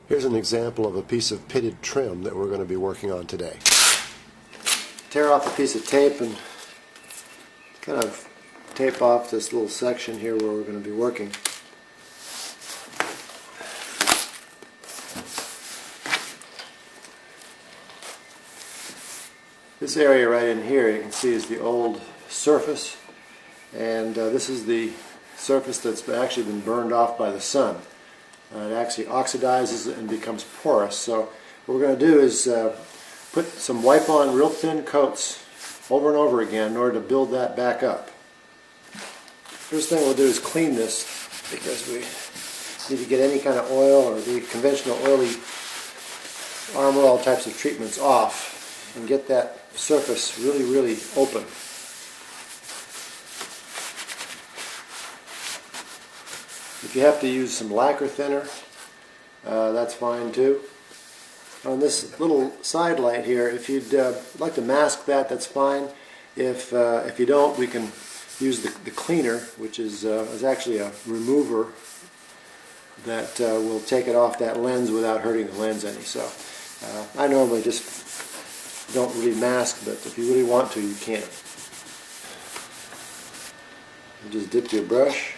Here's an example of a piece of pitted trim that we're going to be working on today. Tear off a piece of tape and kind of tape off this little section here where we're going to be working. This area right in here you can see is the old surface, and this is the surface that's actually been burned off by the sun. It actually oxidizes and becomes porous. So what we're going to do is put some wipe-on real thin coats over and over again in order to build that back up. First thing we'll do is clean this, because we need to get any kind of oil or the conventional oily Armor All types of treatments off and get that surface really open. If you have to use some lacquer thinner, that's fine too. On this little side light here, if you'd like to mask that, that's fine. If you don't, we can use the cleaner, which is actually a remover that will take it off that lens without hurting the lens any. So I normally just don't really mask, but if you really want to, you can. You just dip your brush.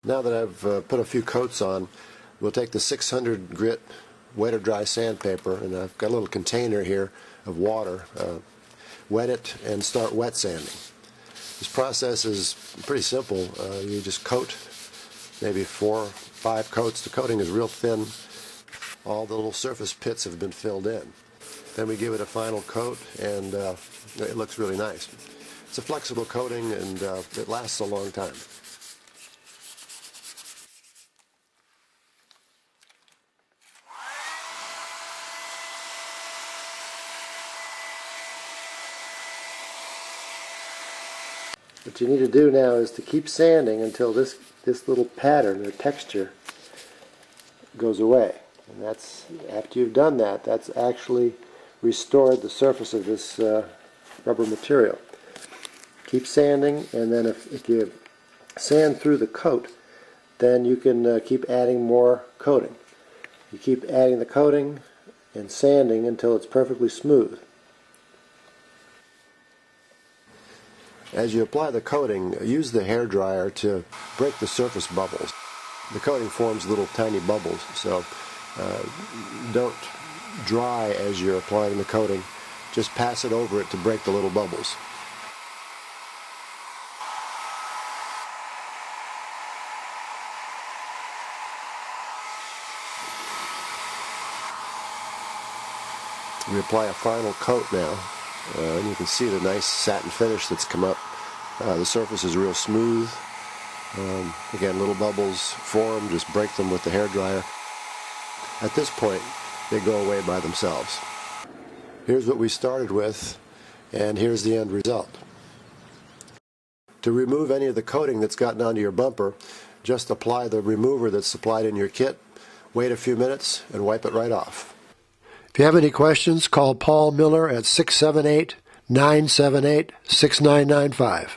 Now that I've put a few coats on, we'll take the 600 grit wet or dry sandpaper, and I've got a little container here of water, wet it and start wet sanding. This process is pretty simple. You just coat maybe 4 or 5 coats. The coating is real thin. All the little surface pits have been filled in. Then we give it a final coat, and it looks really nice. It's a flexible coating, and it lasts a long time. What you need to do now is to keep sanding until this little pattern or texture goes away. And that's, after you've done that, that's actually restored the surface of this rubber material. Keep sanding, and then if you sand through the coat, then you can keep adding more coating. You keep adding the coating and sanding until it's perfectly smooth. As you apply the coating, use the hair dryer to break the surface bubbles. The coating forms little tiny bubbles, so don't dry as you're applying the coating. Just pass it over it to break the little bubbles. We apply a final coat now. And you can see the nice satin finish that's come up. The surface is real smooth. Again, little bubbles form, just break them with the hair dryer. At this point, they go away by themselves. Here's what we started with, and here's the end result. To remove any of the coating that's gotten onto your bumper, just apply the remover that's supplied in your kit, wait a few minutes, and wipe it right off. If you have any questions, call Paul Miller at 678-978-6995.